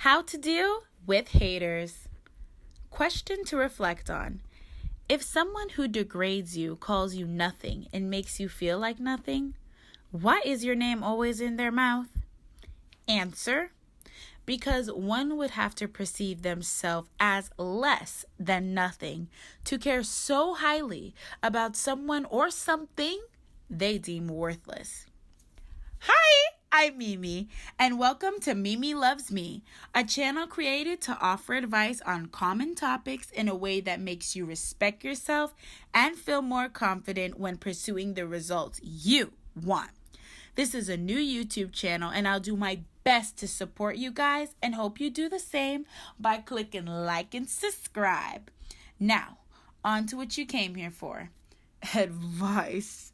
How to deal with haters. Question to reflect on. If someone who degrades you calls you nothing and makes you feel like nothing, why is your name always in their mouth? Answer: because one would have to perceive themselves as less than nothing to care so highly about someone or something they deem worthless. Hi, I'm Mimi, and welcome to Mimi Loves Me, a channel created to offer advice on common topics in a way that makes you respect yourself and feel more confident when pursuing the results you want. This is a new YouTube channel, and I'll do my best to support you guys and hope you do the same by clicking like and subscribe. Now, on to what you came here for. Advice.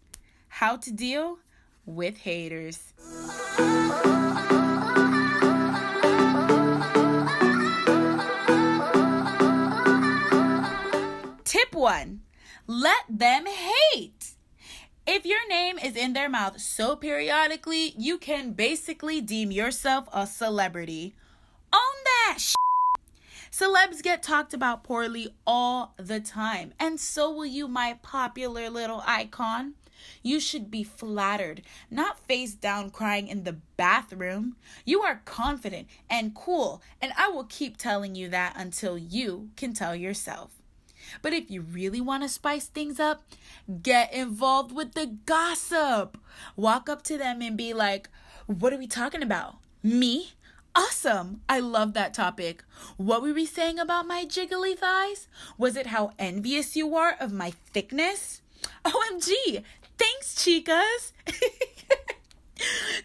How to deal with haters. Tip 1. Let them hate. If your name is in their mouth so periodically, you can basically deem yourself a celebrity. Own that shit. Celebs get talked about poorly all the time, and so will you, my popular little icon. You should be flattered, not face down crying in the bathroom. You are confident and cool, and I will keep telling you that until you can tell yourself. But if you really want to spice things up, get involved with the gossip. Walk up to them and be like, "What are we talking about? Me? Awesome. I love that topic. What were we saying about my jiggly thighs? Was it how envious you are of my thickness? OMG. Thanks, chicas."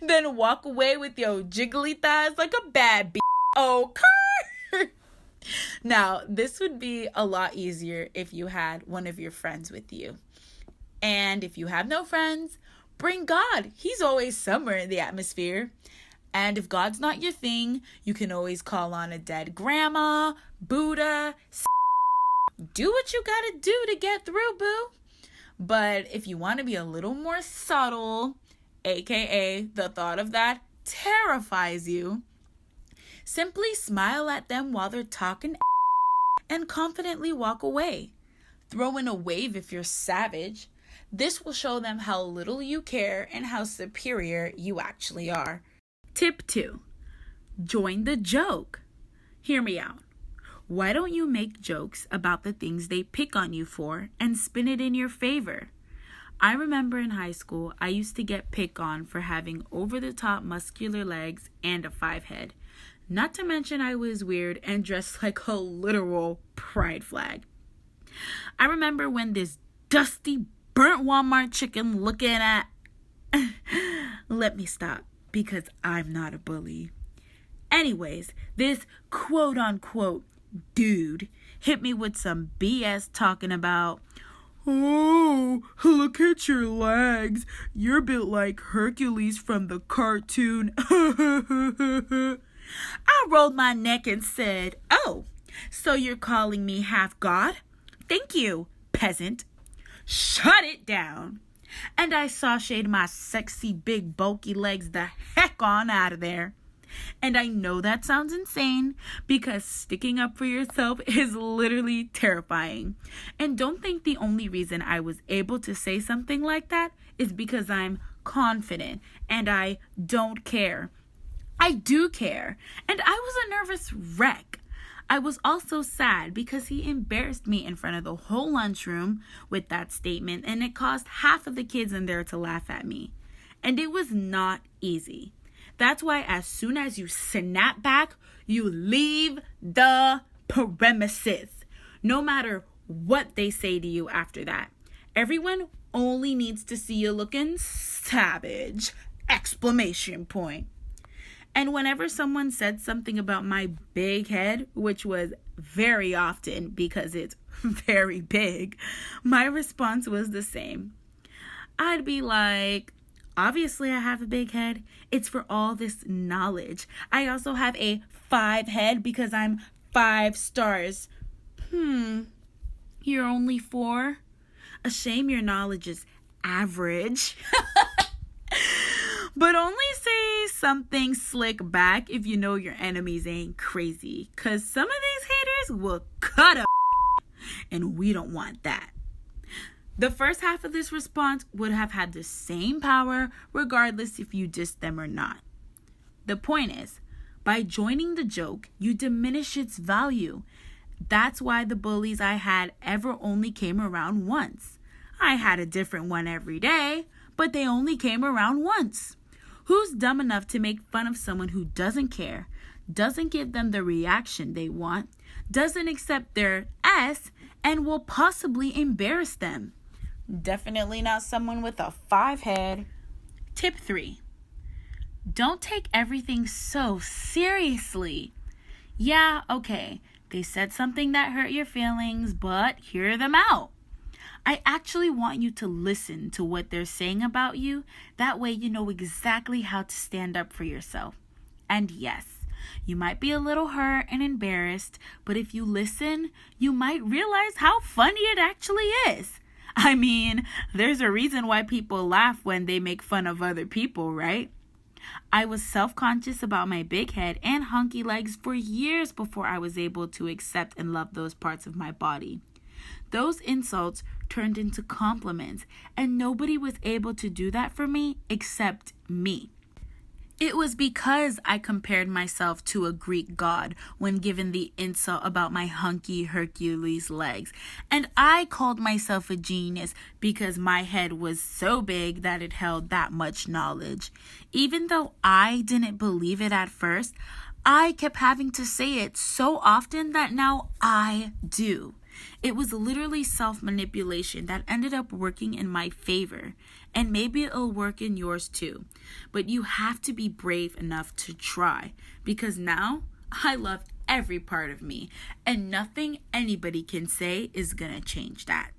Then walk away with your jiggly thighs like a bad bitch. Okay. Now, this would be a lot easier if you had one of your friends with you. And if you have no friends, bring God. He's always somewhere in the atmosphere. And if God's not your thing, you can always call on a dead grandma, Buddha. Do what you gotta do to get through, boo. But if you want to be a little more subtle, aka the thought of that terrifies you, simply smile at them while they're talking and confidently walk away. Throw in a wave if you're savage. This will show them how little you care and how superior you actually are. Tip 2. Join the joke. Hear me out. Why don't you make jokes about the things they pick on you for and spin it in your favor? I remember in high school, I used to get picked on for having over-the-top muscular legs and a 5 head. Not to mention I was weird and dressed like a literal pride flag. I remember when this dusty, burnt Walmart chicken looking at... Let me stop, because I'm not a bully. Anyways, this quote-unquote dude hit me with some BS talking about, "Oh, look at your legs. You're built like Hercules from the cartoon." I rolled my neck and said, "Oh, so you're calling me half God? Thank you, peasant. Shut it down." And I sashayed my sexy, big, bulky legs the heck on out of there. And I know that sounds insane because sticking up for yourself is literally terrifying. And don't think the only reason I was able to say something like that is because I'm confident and I don't care. I do care, and I was a nervous wreck. I was also sad because he embarrassed me in front of the whole lunchroom with that statement, and it caused half of the kids in there to laugh at me. And it was not easy. That's why as soon as you snap back, you leave the premises, no matter what they say to you after that. Everyone only needs to see you looking savage! Exclamation point. And whenever someone said something about my big head, which was very often because it's very big, my response was the same. I'd be like, "Obviously I have a big head. It's for all this knowledge. I also have a 5 head because I'm 5 stars. You're only 4? A shame your knowledge is average." But only say something slick back if you know your enemies ain't crazy. Because some of these haters will cut up, and we don't want that. The first half of this response would have had the same power regardless if you dissed them or not. The point is, by joining the joke, you diminish its value. That's why the bullies I had ever only came around once. I had a different one every day, but they only came around once. Who's dumb enough to make fun of someone who doesn't care, doesn't give them the reaction they want, doesn't accept their S, and will possibly embarrass them? Definitely not someone with a 5 head. Tip 3. Don't take everything so seriously. Yeah, okay, they said something that hurt your feelings, but hear them out. I actually want you to listen to what they're saying about you. That way you know exactly how to stand up for yourself. And yes, you might be a little hurt and embarrassed, but if you listen, you might realize how funny it actually is. I mean, there's a reason why people laugh when they make fun of other people, right? I was self-conscious about my big head and hunky legs for years before I was able to accept and love those parts of my body. Those insults turned into compliments, and nobody was able to do that for me except me. It was because I compared myself to a Greek god when given the insult about my hunky Hercules legs. And I called myself a genius because my head was so big that it held that much knowledge. Even though I didn't believe it at first, I kept having to say it so often that now I do. It was literally self-manipulation that ended up working in my favor. And maybe it'll work in yours too. But you have to be brave enough to try. Because now, I love every part of me. And nothing anybody can say is gonna change that.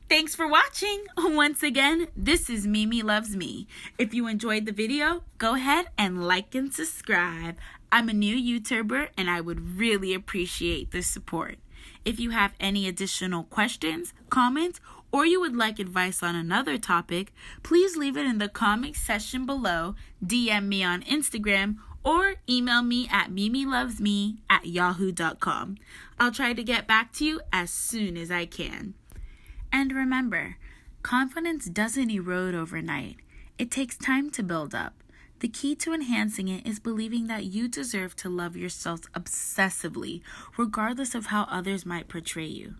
Thanks for watching. Once again, this is Mimi Loves Me. If you enjoyed the video, go ahead and like and subscribe. I'm a new YouTuber and I would really appreciate the support. If you have any additional questions, comments, or you would like advice on another topic, please leave it in the comment section below, DM me on Instagram, or email me at mimilovesme@yahoo.com. I'll try to get back to you as soon as I can. And remember, confidence doesn't erode overnight. It takes time to build up. The key to enhancing it is believing that you deserve to love yourself obsessively, regardless of how others might portray you.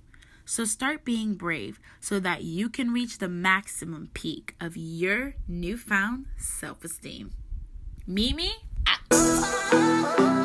So start being brave so that you can reach the maximum peak of your newfound self-esteem. Mimi out.